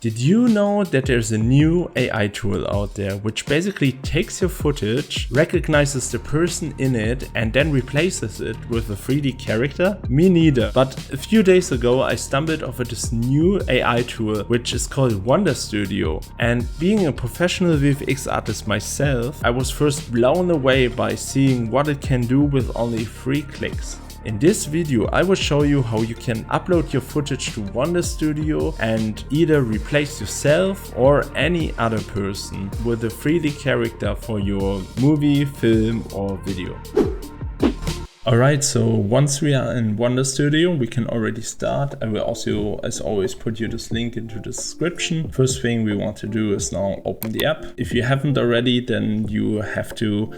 Did you know that there's a new AI tool out there which basically takes your footage, recognizes the person in it, and then replaces it with a 3D character? Me neither. But a few days ago I stumbled over this new AI tool which is called Wonderstudio. And being a professional VFX artist myself, I was first blown away by seeing what it can do with only 3 clicks. In this video I will show you how you can upload your footage to Wonderstudio and either replace yourself or any other person with a 3D character for your movie, film or video. Alright, so once we are in Wonderstudio, we can already start. I will also, as always, put you this link into the description. First thing we want to do is now open the app. If you haven't already, then you have to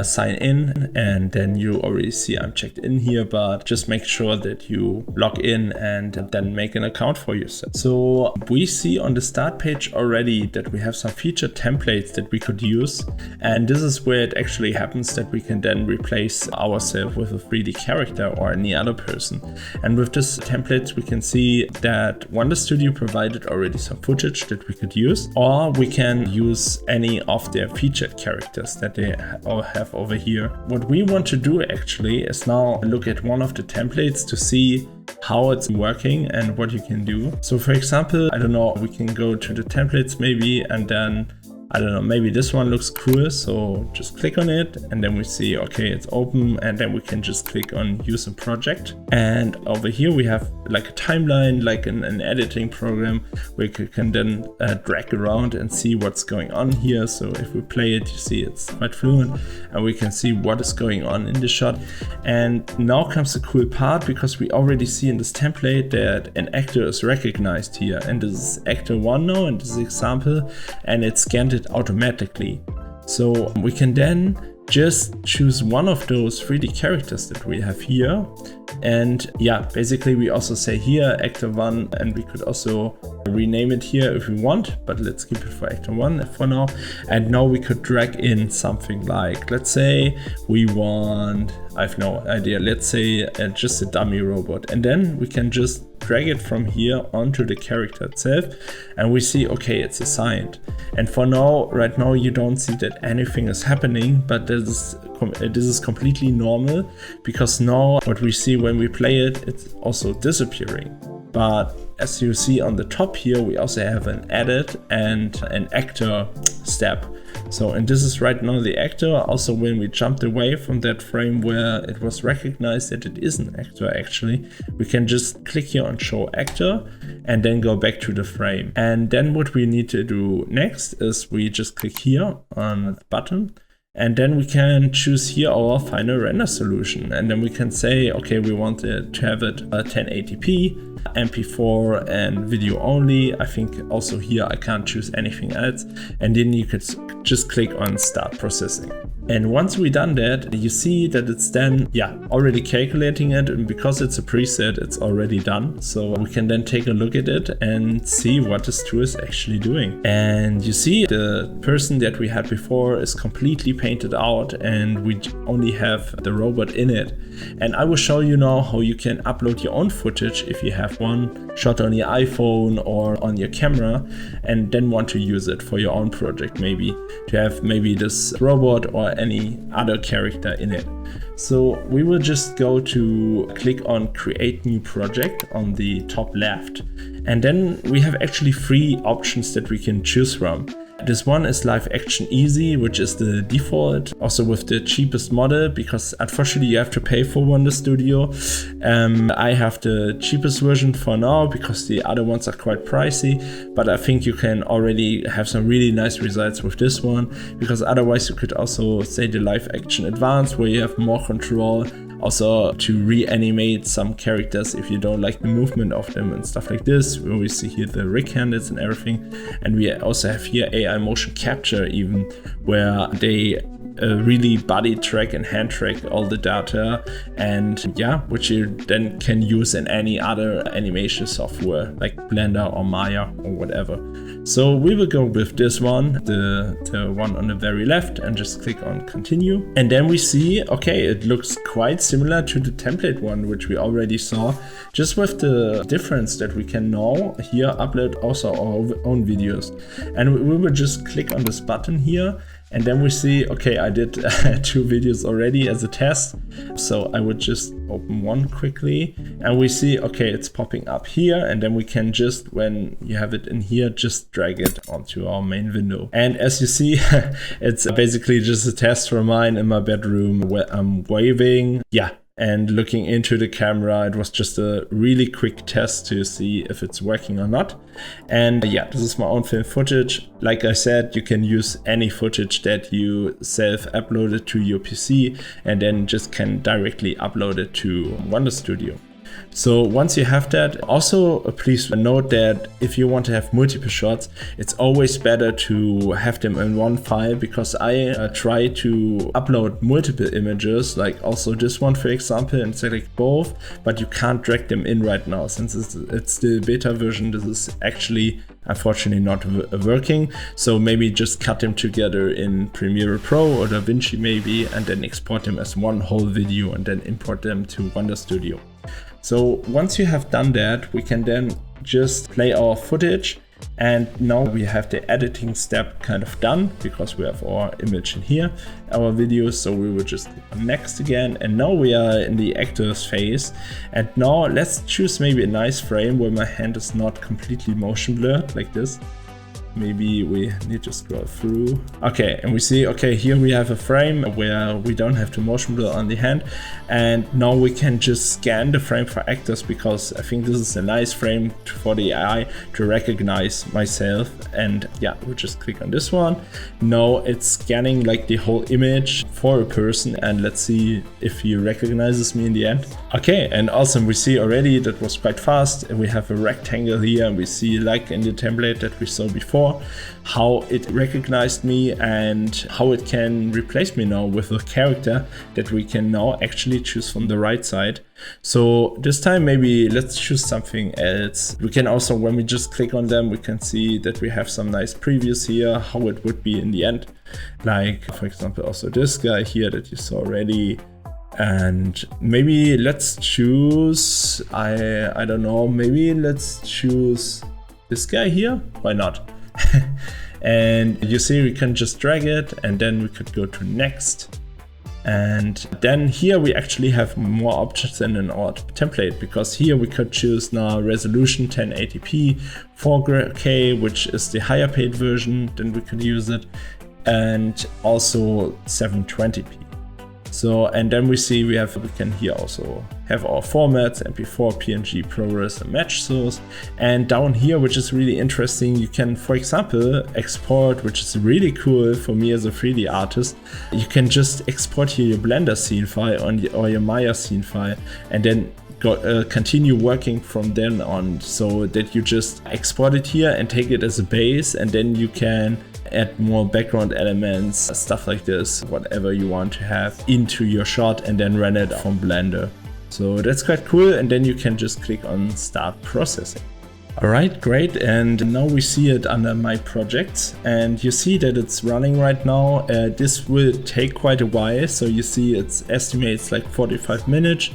sign in, and then you already see I'm checked in here, but just make sure that you log in and then make an account for yourself. So we see on the start page already that we have some featured templates that we could use, and this is where it actually happens that we can then replace ourselves with a 3D character or any other person. And with this templates we can see that Wonderstudio provided already some footage that we could use, or we can use any of their featured characters that they all have over here. What we want to do actually is now look at one of the templates to see how it's working and what you can do. So for example, I don't know, we can go to the templates maybe, and then I don't know, maybe this one looks cool, so just click on it and then we see, okay, it's open, and then we can just click on use a project. And over here we have like a timeline, like an editing program where you can then drag around and see what's going on here. So if we play it, you see it's quite fluent and we can see what is going on in the shot. And now comes the cool part, because we already see in this template that an actor is recognized here, and this is actor 1 now in this example, and it's scanned it automatically. So we can then just choose one of those 3D characters that we have here, and yeah, basically we also say here actor 1, and we could also rename it here if we want, but let's keep it for actor 1 for now. And now we could drag in something like, let's say we want, I have no idea, let's say just a dummy robot, and then we can just drag it from here onto the character itself, and we see, okay, it's assigned. And for now, right now you don't see that anything is happening, but this is completely normal, because now what we see when we play it, it's also disappearing. But as you see on the top here, we also have an edit and an actor step. So, and this is right now the actor. Also, when we jumped away from that frame where it was recognized that it is an actor actually, we can just click here on show actor and then go back to the frame. And then what we need to do next is we just click here on the button, and then we can choose here our final render solution. And then we can say, okay, we want it to have it 1080p, MP4 and video only. I think also here I can't choose anything else. And then you could just click on start processing. And once we done that, you see that it's then, already calculating it, and because it's a preset, it's already done. So we can then take a look at it and see what this tool is actually doing. And you see the person that we had before is completely painted out, and we only have the robot in it. And I will show you now how you can upload your own footage if you have one shot on your iPhone or on your camera, and then want to use it for your own project, maybe to have maybe this robot or any other character in it. So we will just go to click on create new project on the top left, and then we have actually 3 options that we can choose from. This one is live action easy, which is the default, also with the cheapest model, because unfortunately you have to pay for Wonderstudio. I have the cheapest version for now because the other ones are quite pricey, but I think you can already have some really nice results with this one, because otherwise you could also say the live action advanced, where you have more control, also to reanimate some characters if you don't like the movement of them and stuff like this, where we see here the rig handles and everything. And we also have here AI motion capture even, where they really body track and hand track all the data, and yeah, which you then can use in any other animation software like Blender or Maya or whatever. So we will go with this one, the one on the very left, and just click on continue. And then we see, okay, it looks quite similar to the template one, which we already saw, just with the difference that we can now here upload also our own videos. And we will just click on this button here. And then we see, okay, I did 2 videos already as a test. So I would just open one quickly and we see, okay, it's popping up here. And then we can just, when you have it in here, just drag it onto our main window. And as you see, it's basically just a test for mine in my bedroom where I'm waving. Yeah. And looking into the camera, it was just a really quick test to see if it's working or not. And yeah, this is my own film footage. Like I said, you can use any footage that you self-uploaded to your PC and then just can directly upload it to Wonderstudio. So once you have that, also please note that if you want to have multiple shots, it's always better to have them in one file, because I try to upload multiple images, like also this one for example, and select both, but you can't drag them in right now since it's the beta version. This is actually unfortunately not working, so maybe just cut them together in Premiere Pro or DaVinci maybe, and then export them as one whole video and then import them to Wonderstudio. So once you have done that, we can then just play our footage, and now we have the editing step kind of done because we have our image in here, our video. So we will just click on next again, and now we are in the actors phase. And now let's choose maybe a nice frame where my hand is not completely motion blurred like this. Maybe we need to scroll through. Okay, and we see, okay, here we have a frame where we don't have to motion blur on the hand. And now we can just scan the frame for actors, because I think this is a nice frame for the AI to recognize myself. And yeah, we just click on this one. Now it's scanning like the whole image for a person, and let's see if he recognizes me in the end. Okay, and awesome, we see already that was quite fast. We have a rectangle here, and we see, like in the template that we saw before, how it recognized me and how it can replace me now with a character that we can now actually choose from the right side. So this time maybe let's choose something else. We can also, when we just click on them, we can see that we have some nice previews here, how it would be in the end. Like for example, also this guy here that you saw already. And maybe let's choose, I don't know, maybe let's choose this guy here. Why not? And you see we can just drag it, and then we could go to next. And then here we actually have more options than in our template, because here we could choose now resolution 1080p, 4K, which is the higher paid version, then we could use it, and also 720p. So, and then we see we can here also have our formats, MP4, PNG, ProRes, and match source. And down here, which is really interesting, you can, for example, export, which is really cool for me as a 3D artist. You can just export here your Blender scene file or your Maya scene file, and then continue working from then on, so that you just export it here and take it as a base, and then you can add more background elements, stuff like this, whatever you want to have into your shot, and then run it from Blender. So that's quite cool, and then you can just click on start processing. Alright, great, and now we see it under my projects, and you see that it's running right now. This will take quite a while, so you see it estimates like 45 minutes.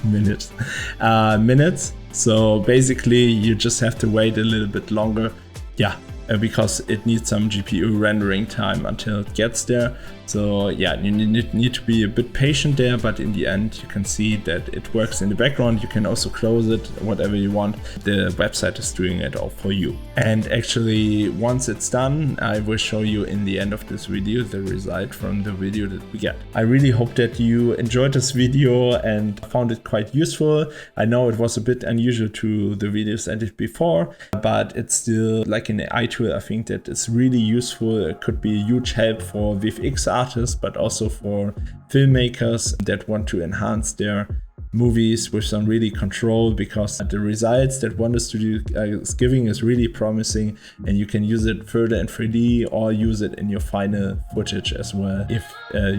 Minutes. So basically you just have to wait a little bit longer. Yeah, because it needs some GPU rendering time until it gets there. So yeah, you need to be a bit patient there, but in the end you can see that it works in the background. You can also close it, whatever you want. The website is doing it all for you. And actually once it's done, I will show you in the end of this video the result from the video that we get. I really hope that you enjoyed this video and found it quite useful. I know it was a bit unusual to the videos I did before, but it's still like an AI tool. I think that it's really useful. It could be a huge help for VFX artists, but also for filmmakers that want to enhance their movies with some really control, because the results that Wonderstudio is giving is really promising, and you can use it further in 3D or use it in your final footage as well if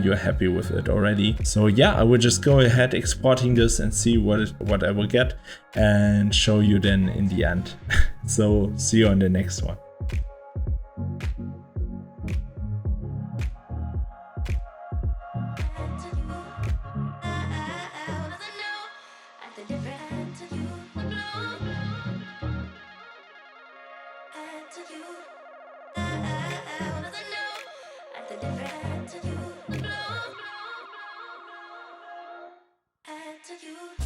you're happy with it already. So yeah, I will just go ahead exporting this and see what I will get and show you then in the end. So see you on the next one. To you.